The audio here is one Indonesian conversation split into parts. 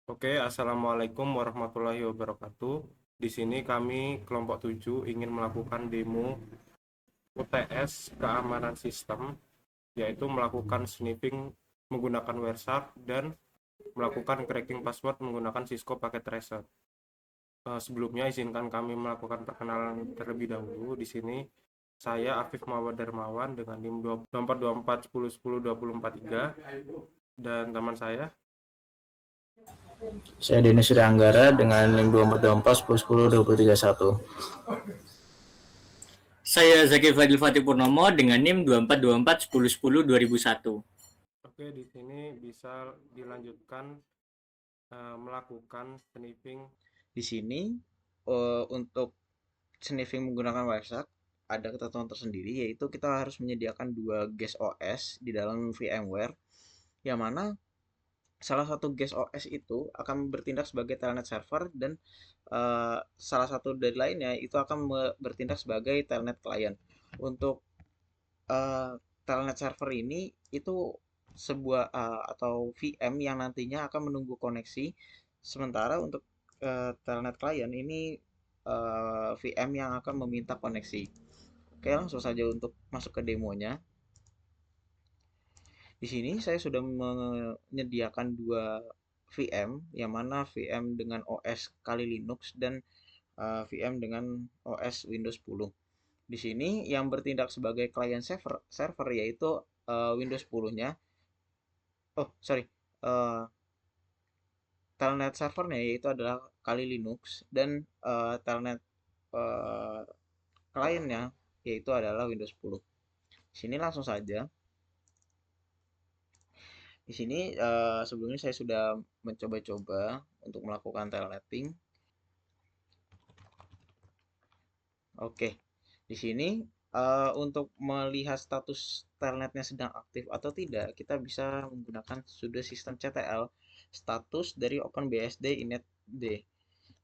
Oke, Assalamualaikum warahmatullahi wabarakatuh. Di sini kami kelompok 7 ingin melakukan demo UTS keamanan sistem, yaitu melakukan sniffing menggunakan Wireshark dan melakukan cracking password menggunakan Cisco Packet Tracer. Sebelumnya izinkan kami melakukan perkenalan terlebih dahulu. Di sini saya Afif Mawar Darmawan dengan NIM 242410102043 dan teman saya. Saya Denny Suryanggara dengan NIM 242410102031. Saya Zakir Fadil Fatih Purnomo dengan NIM 242410102001. Oke, di sini bisa dilanjutkan melakukan sniffing. Di sini untuk sniffing menggunakan Wireshark ada ketentuan tersendiri, yaitu kita harus menyediakan dua guest OS di dalam VMware, yang mana salah satu guest OS itu akan bertindak sebagai telnet server dan salah satu dari lainnya itu akan bertindak sebagai telnet client. Untuk uh, telnet server ini itu sebuah atau VM yang nantinya akan menunggu koneksi, sementara untuk telnet client ini VM yang akan meminta koneksi. Oke, langsung saja untuk masuk ke demonya. Di sini saya sudah menyediakan dua VM, yang mana VM dengan OS Kali Linux dan VM dengan OS Windows 10. Di sini yang bertindak sebagai client server yaitu Windows 10-nya. Oh, sorry. Uh, Telnet servernya yaitu adalah Kali Linux dan telnet uh, kliennya yaitu adalah Windows 10. Sini langsung saja. Di sini sebelumnya saya sudah mencoba-coba untuk melakukan telnetting. Oke, di sini untuk melihat status telnetnya sedang aktif atau tidak, kita bisa menggunakan sudo sistem CTL status dari OpenBSD inetd. Di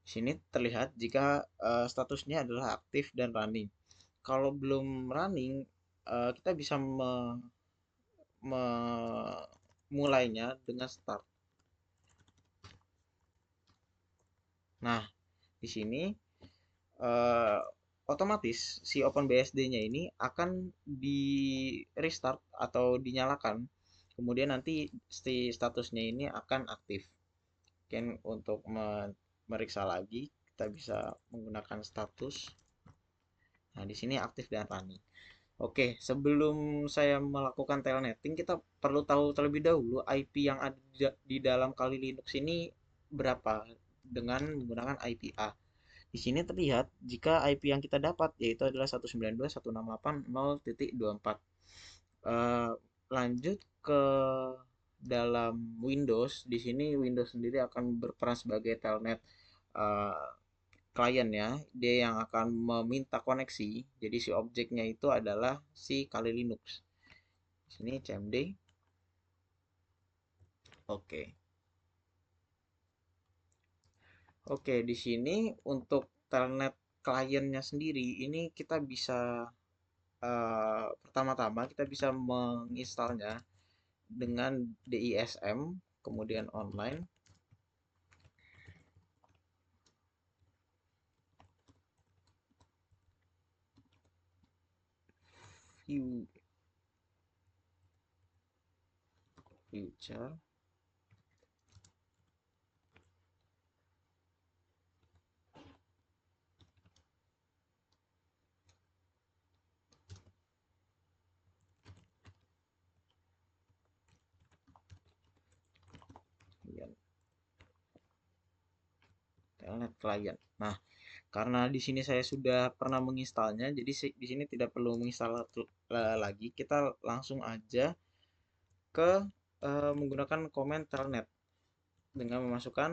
sini terlihat jika statusnya adalah aktif dan running. Kalau belum running, kita bisa memulainya dengan start. Nah, di sini eh, otomatis si OpenBSD-nya ini akan di restart atau dinyalakan. Kemudian nanti si statusnya ini akan aktif. Mungkin untuk memeriksa lagi, kita bisa menggunakan status. Nah, di sini aktif dan running. Oke, sebelum saya melakukan telnetting, kita perlu tahu terlebih dahulu IP yang ada di dalam Kali Linux ini berapa dengan menggunakan IP A. Di sini terlihat jika IP yang kita dapat yaitu adalah 192.168.0.24. Eh, Lanjut ke dalam Windows, di sini Windows sendiri akan berperan sebagai telnet eh, klien ya. Dia yang akan meminta koneksi. Jadi si objeknya itu adalah si Kali Linux. Di sini cmd. Oke. Oke, di sini untuk telnet kliennya sendiri ini kita bisa pertama-tama kita bisa menginstalnya dengan DISM, kemudian online. View future. Kemudian telnet client. Nah, karena di sini saya sudah pernah menginstalnya, jadi di sini tidak perlu menginstal lagi. Kita langsung aja ke menggunakan command telnet dengan memasukkan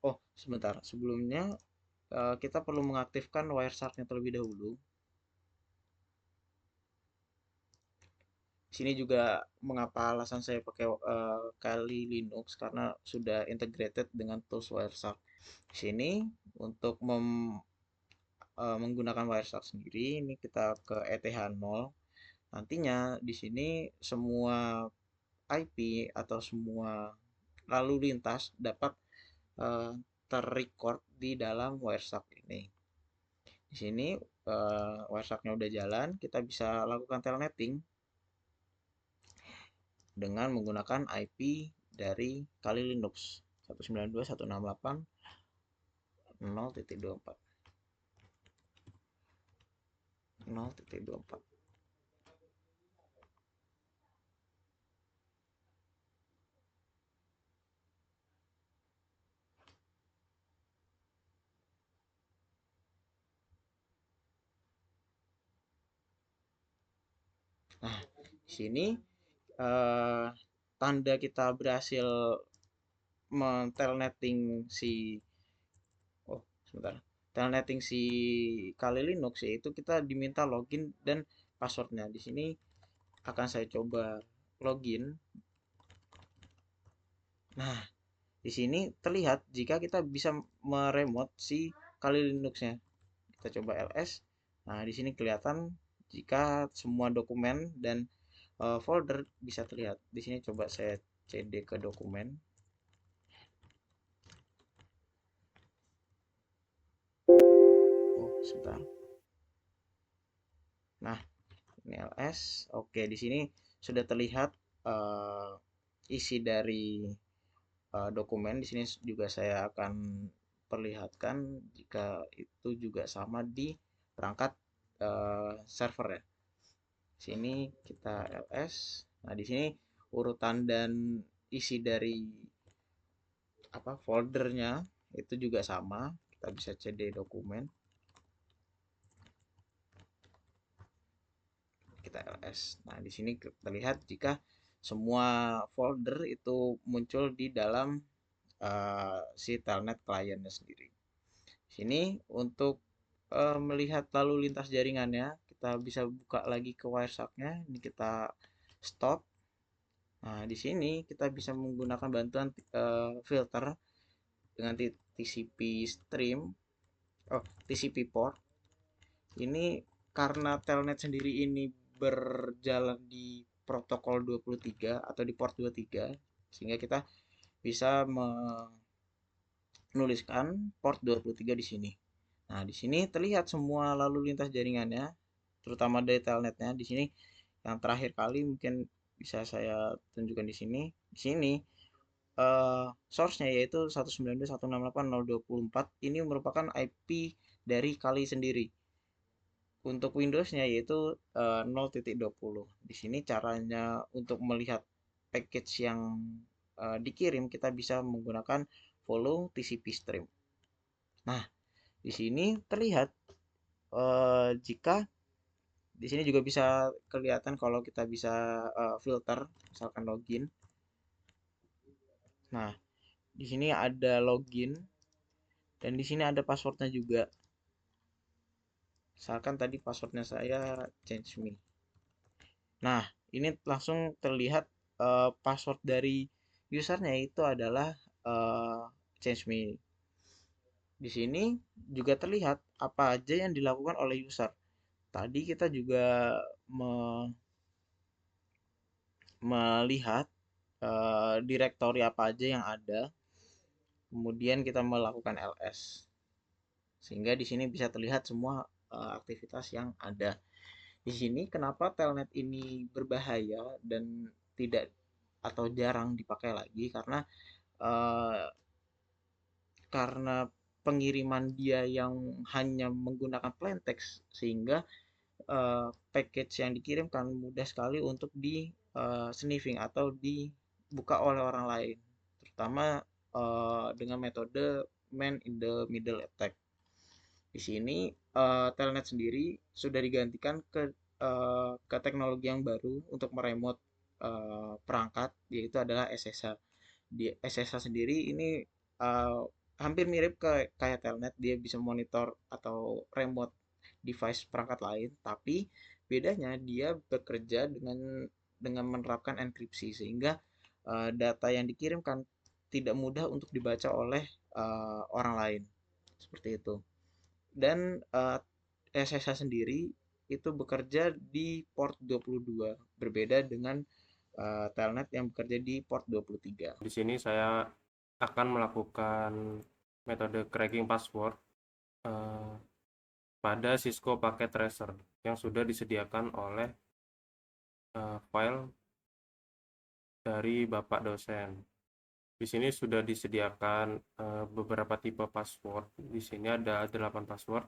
oh sebentar, sebelumnya kita perlu mengaktifkan Wireshark-nya terlebih dahulu. Sini juga mengapa alasan saya pakai Kali Linux karena sudah integrated dengan tools Wireshark. Sini untuk menggunakan Wireshark sendiri, ini kita ke ETH0. Nantinya di sini semua IP atau semua lalu lintas dapat terrecord di dalam Wireshark ini. Di sini Wireshark-nya udah jalan, kita bisa lakukan telnetting dengan menggunakan IP dari Kali Linux 192.168.0.24. 0.24. Nah, di sini tanda kita berhasil telnetting si telnetting si Kali Linux, yaitu kita diminta login dan passwordnya. Di sini akan saya coba login. Nah, di sini terlihat jika kita bisa meremote si Kali Linux-nya. Kita coba ls. Nah, di sini kelihatan jika semua dokumen dan folder bisa terlihat. Di sini coba saya cd ke dokumen. Oh, sebentar. Nah, ini ls. Oke, di sini sudah terlihat isi dari dokumen. Di sini juga saya akan perlihatkan jika itu juga sama di perangkat server ya. Sini kita ls. Nah, di sini urutan dan isi dari foldernya itu juga sama. Kita bisa cd dokumen. Kita ls. Nah, di sini terlihat jika semua folder itu muncul di dalam si telnet kliennya sendiri. Sini untuk melihat lalu lintas jaringannya, kita bisa buka lagi ke Wireshark-nya. Ini kita stop. Nah, di sini kita bisa menggunakan bantuan filter dengan TCP stream, TCP port. Ini karena telnet sendiri ini berjalan di protokol 23 atau di port 23, sehingga kita bisa menuliskan port 23 di sini. Nah, di sini terlihat semua lalu lintas jaringannya, terutama dari telnetnya. Di sini yang terakhir kali mungkin bisa saya tunjukkan di sini. Di sini source-nya yaitu 192.168.0.24. Ini merupakan IP dari Kali sendiri. Untuk Windows-nya yaitu 0.20. Di sini caranya untuk melihat package yang dikirim, kita bisa menggunakan follow TCP stream. Nah, di sini terlihat jika di sini juga bisa kelihatan kalau kita bisa filter, misalkan login. Nah, di sini ada login dan di sini ada passwordnya juga. Misalkan tadi passwordnya saya change me. Nah, ini langsung terlihat password dari usernya itu adalah change me. Di sini juga terlihat apa aja yang dilakukan oleh user. Tadi kita juga melihat direktori apa aja yang ada, kemudian kita melakukan ls, sehingga di sini bisa terlihat semua aktivitas yang ada. Di sini kenapa telnet ini berbahaya dan tidak atau jarang dipakai lagi, karena pengiriman dia yang hanya menggunakan plain text, sehingga package yang dikirimkan mudah sekali untuk di sniffing atau dibuka oleh orang lain, terutama dengan metode man in the middle attack. Di sini telnet sendiri sudah digantikan ke teknologi yang baru untuk meremote perangkat, yaitu adalah SSH. Di SSH sendiri ini uh, hampir mirip kayak telnet. Dia bisa monitor atau remote device perangkat lain, tapi bedanya dia bekerja dengan menerapkan enkripsi, sehingga data yang dikirimkan tidak mudah untuk dibaca oleh orang lain, seperti itu. Dan SSH sendiri itu bekerja di port 22, berbeda dengan telnet yang bekerja di port 23. Di sini saya akan melakukan metode cracking password eh, pada Cisco Packet Tracer yang sudah disediakan oleh file dari Bapak dosen. Di sini sudah disediakan beberapa tipe password. Di sini ada 8 password.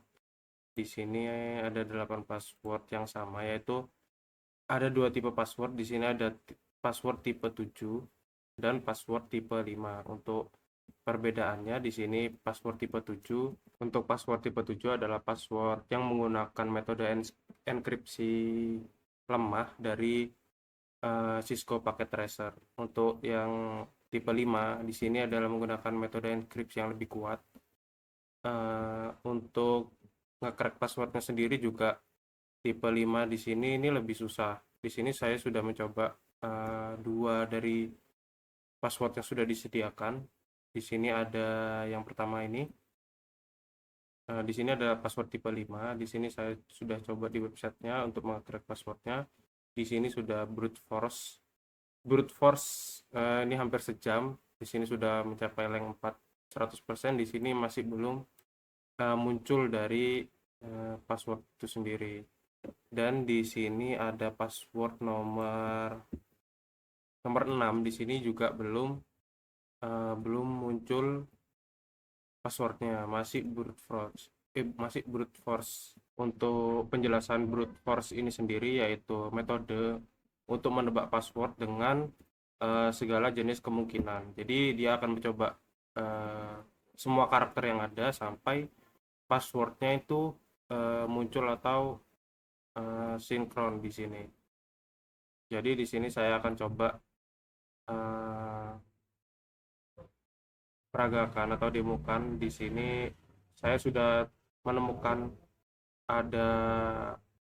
Di sini ada 8 password yang sama, yaitu ada 2 tipe password. Di sini ada password tipe 7 dan password tipe 5. Untuk perbedaannya di sini password tipe 7, untuk password tipe 7 adalah password yang menggunakan metode enkripsi lemah dari Cisco Packet Tracer. Untuk yang tipe 5 di sini adalah menggunakan metode enkripsi yang lebih kuat. Untuk nge-crack passwordnya sendiri juga tipe 5 di sini ini lebih susah. Di sini saya sudah mencoba 2 dari password yang sudah disediakan. Di sini ada yang pertama ini. Di sini ada password tipe 5. Di sini saya sudah coba di websitenya untuk meng-crack passwordnya. Di sini sudah brute force. Ini hampir sejam. Di sini sudah mencapai rank 4 100%. Di sini masih belum muncul dari password itu sendiri. Dan di sini ada password nomor 6. Di sini juga belum muncul passwordnya, masih brute force. Untuk penjelasan brute force ini sendiri yaitu metode untuk menebak password dengan segala jenis kemungkinan. Jadi dia akan mencoba semua karakter yang ada sampai passwordnya itu muncul atau sinkron di sini. Jadi di sini saya akan coba peragakan atau demokan. Di sini saya sudah menemukan ada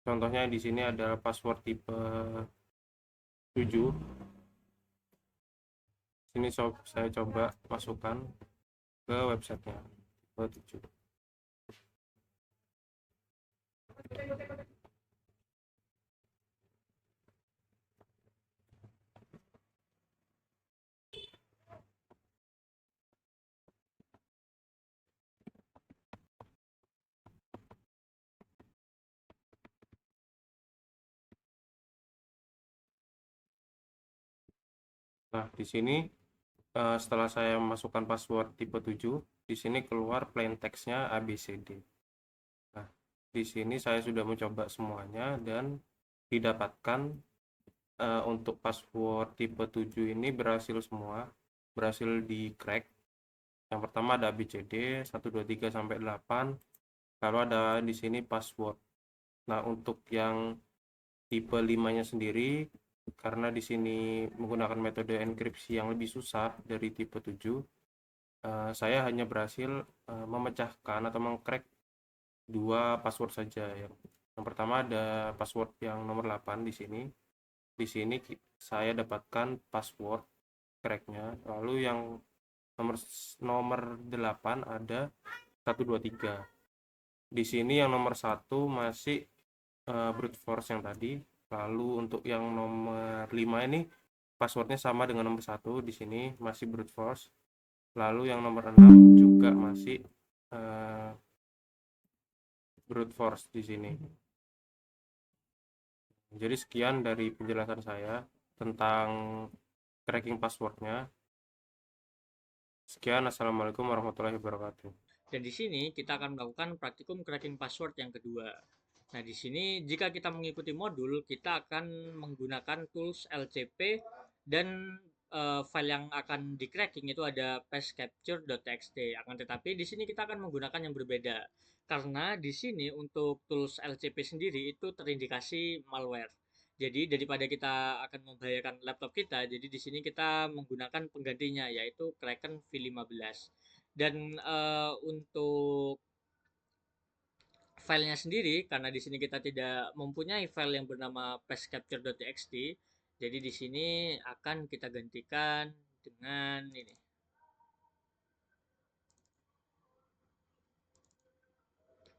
contohnya. Di sini ada password tipe 7. Sini saya coba masukkan ke websitenya tipe 7. Nah, di sini setelah saya masukkan password tipe 7, di sini keluar plain text-nya ABCD. Nah, di sini saya sudah mencoba semuanya dan didapatkan untuk password tipe 7 ini berhasil semua, berhasil di crack. Yang pertama ada ABCD 1 2 3 sampai 8. Lalu ada di sini password. Nah, untuk yang tipe 5-nya sendiri, karena di sini menggunakan metode enkripsi yang lebih susah dari tipe 7, saya hanya berhasil memecahkan atau mengcrack 2 password saja. Yang pertama ada password yang nomor 8 di sini. Di sini saya dapatkan password cracknya. Lalu yang nomor 8 ada 1 2 3. Di sini yang nomor 1 masih brute force yang tadi. Lalu untuk yang nomor 5 ini passwordnya sama dengan nomor 1. Di sini masih brute force. Lalu yang nomor 6 juga masih brute force di sini. Jadi sekian dari penjelasan saya tentang cracking passwordnya. Sekian, assalamualaikum warahmatullahi wabarakatuh. Dan di sini kita akan melakukan praktikum cracking password yang kedua. Nah, di sini jika kita mengikuti modul, kita akan menggunakan tools LCP dan file yang akan di cracking itu ada passcapture.txt. Akan tetapi di sini kita akan menggunakan yang berbeda. Karena di sini untuk tools LCP sendiri itu terindikasi malware. Jadi daripada kita akan membahayakan laptop kita, jadi di sini kita menggunakan penggantinya yaitu Kraken V15. Dan untuk filenya sendiri, karena di sini kita tidak mempunyai file yang bernama passcapture.txt, jadi di sini akan kita gantikan dengan ini.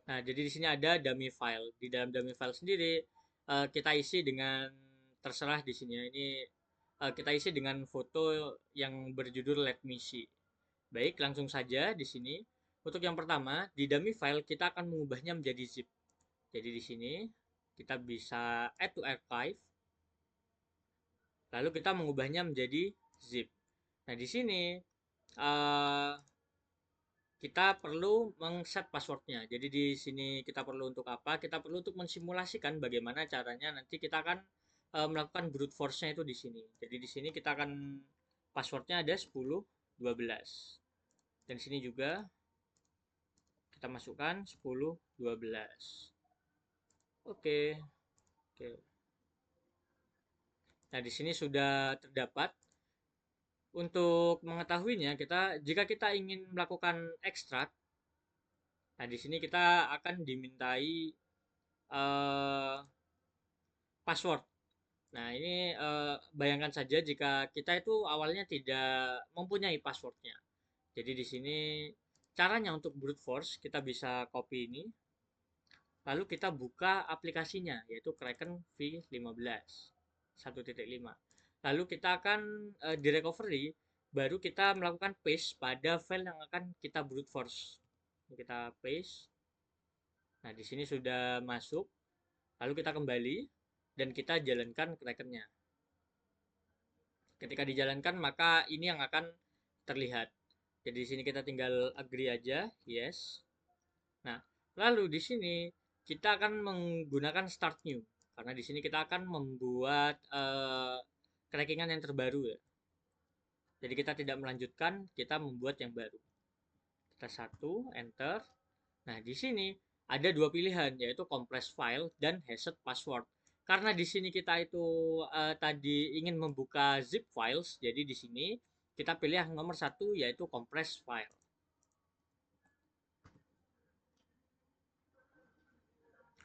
Nah, jadi di sini ada dummy file. Di dalam dummy file sendiri kita isi dengan terserah di sini ya. Ini kita isi dengan foto yang berjudul Let Me See. Baik, langsung saja di sini. Untuk yang pertama, di dummy file kita akan mengubahnya menjadi zip. Jadi di sini kita bisa add to archive, lalu kita mengubahnya menjadi zip. Nah, di sini uh, kita perlu mengset passwordnya. Jadi di sini kita perlu untuk apa? Kita perlu untuk mensimulasikan bagaimana caranya nanti kita akan melakukan brute force-nya itu di sini. Jadi di sini kita akan passwordnya ada 10, 12. Dan di sini juga kita masukkan 10, 12. Oke. Oke. Nah, di sini sudah terdapat. Untuk mengetahuinya, jika kita ingin melakukan ekstrak, nah di sini kita akan dimintai eh, password. Nah, ini bayangkan saja jika kita itu awalnya tidak mempunyai passwordnya. Jadi di sini caranya untuk brute force, kita bisa copy ini, lalu kita buka aplikasinya, yaitu Kraken V15 1.5. Lalu kita akan di recovery, baru kita melakukan paste pada file yang akan kita brute force. Kita paste. Nah, di sini sudah masuk. Lalu kita kembali dan kita jalankan Krakennya. Ketika dijalankan, maka ini yang akan terlihat. Jadi di sini kita tinggal agree aja, yes. Nah, lalu di sini kita akan menggunakan start new karena di sini kita akan membuat crackingan yang terbaru ya. Jadi kita tidak melanjutkan, kita membuat yang baru. Kita satu, enter. Nah, di sini ada dua pilihan yaitu compress file dan hashed password. Karena di sini kita itu tadi ingin membuka zip files, jadi di sini kita pilih yang nomor satu yaitu compress file.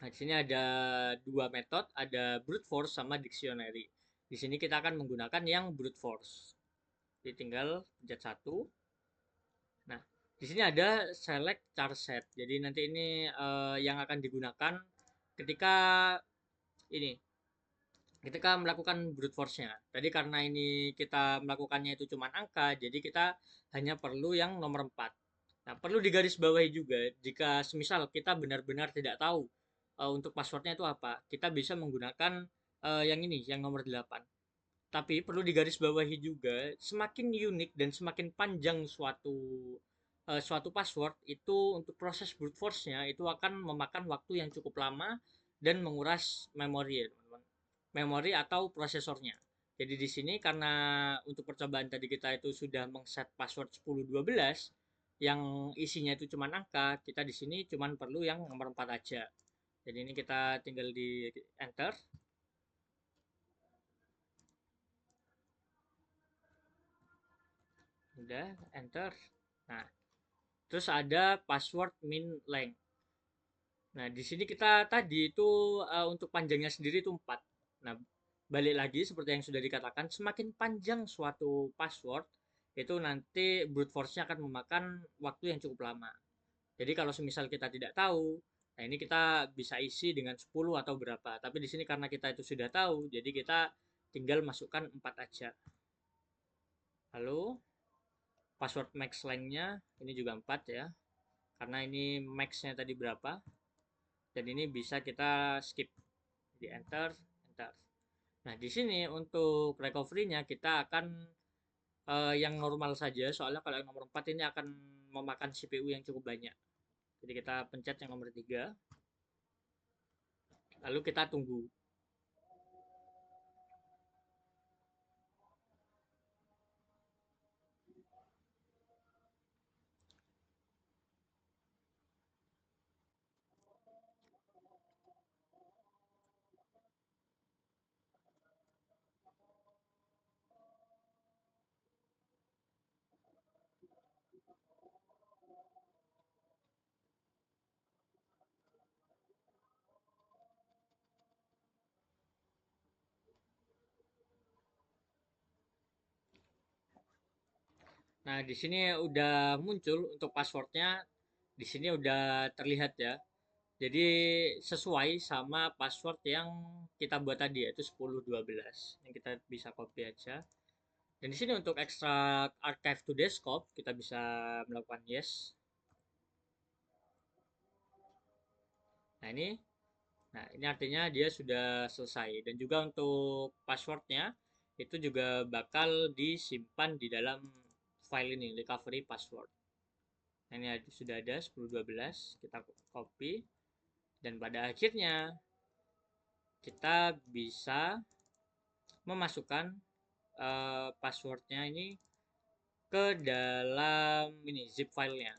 Nah, di sini ada dua metode, ada brute force sama dictionary. Di sini kita akan menggunakan yang brute force. Jadi tinggal pencet satu. Nah, di sini ada select char set. Jadi nanti ini yang akan digunakan ketika ini ketika melakukan brute force-nya. Tadi karena ini kita melakukannya itu cuma angka, jadi kita hanya perlu yang nomor 4. Nah, perlu digarisbawahi juga jika semisal kita benar-benar tidak tahu untuk passwordnya itu apa, kita bisa menggunakan yang ini, yang nomor 8. Tapi perlu digarisbawahi juga, semakin unik dan semakin panjang suatu password itu untuk proses brute force-nya itu akan memakan waktu yang cukup lama dan menguras memori ya, teman-teman. Memori atau prosesornya. Jadi di sini karena untuk percobaan tadi kita itu sudah mengset password 10 12 yang isinya itu cuma angka, kita di sini cuma perlu yang nomor 4 aja. Jadi ini kita tinggal di enter. Udah, enter. Nah, terus ada password min length. Nah, di sini kita tadi itu untuk panjangnya sendiri itu 4. Nah, balik lagi seperti yang sudah dikatakan, semakin panjang suatu password, itu nanti brute force-nya akan memakan waktu yang cukup lama. Jadi kalau semisal kita tidak tahu, nah ini kita bisa isi dengan 10 atau berapa. Tapi di sini karena kita itu sudah tahu, jadi kita tinggal masukkan 4 aja. Lalu password max length-nya ini juga 4 ya. Karena ini max-nya tadi berapa. Dan ini bisa kita skip. Di enter, enter. Nah, di sini untuk recovery-nya kita akan yang normal saja, soalnya kalau yang nomor 4 ini akan memakan CPU yang cukup banyak. Jadi kita pencet yang nomor 3, lalu kita tunggu. Nah, di sini udah muncul untuk passwordnya. Di sini udah terlihat ya. Jadi sesuai sama password yang kita buat tadi, yaitu 1012. Yang kita bisa copy aja. Dan di sini untuk ekstrak archive to desktop kita bisa melakukan yes. Nah ini, ini artinya dia sudah selesai. Dan juga untuk passwordnya itu juga bakal disimpan di dalam file ini, recovery password. Nah, ini sudah ada 1012, kita copy. Dan pada akhirnya kita bisa memasukkan passwordnya ini ke dalam ini zip filenya.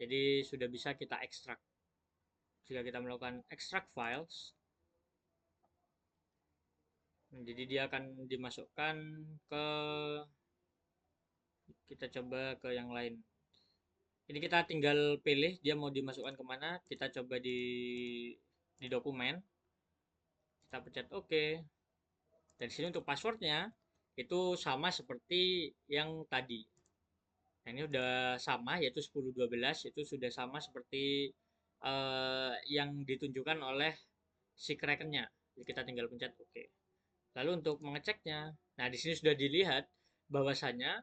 Jadi sudah bisa kita ekstrak. Jika kita melakukan extract files, jadi dia akan dimasukkan ke, kita coba ke yang lain. Ini kita tinggal pilih dia mau dimasukkan kemana. Kita coba di dokumen, kita pencet OK. Dan di sini untuk passwordnya itu sama seperti yang tadi. Nah, ini udah sama, yaitu 1012 itu sudah sama seperti yang ditunjukkan oleh si Kraken-nya. Jadi kita tinggal pencet OK. Lalu untuk mengeceknya, nah di sini sudah dilihat bahwasanya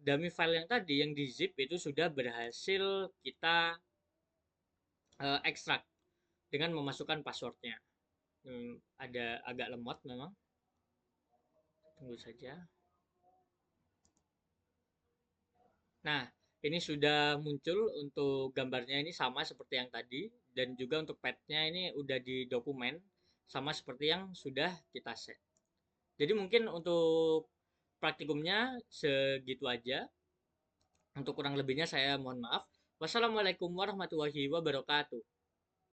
dummy file yang tadi yang di zip itu sudah berhasil kita ekstrak dengan memasukkan passwordnya. Ada agak lemot memang. Tunggu saja. Nah, ini sudah muncul untuk gambarnya, ini sama seperti yang tadi, dan juga untuk pad-nya ini udah di dokumen sama seperti yang sudah kita set. Jadi mungkin untuk praktikumnya segitu aja. Untuk kurang lebihnya saya mohon maaf. Wassalamualaikum warahmatullahi wabarakatuh.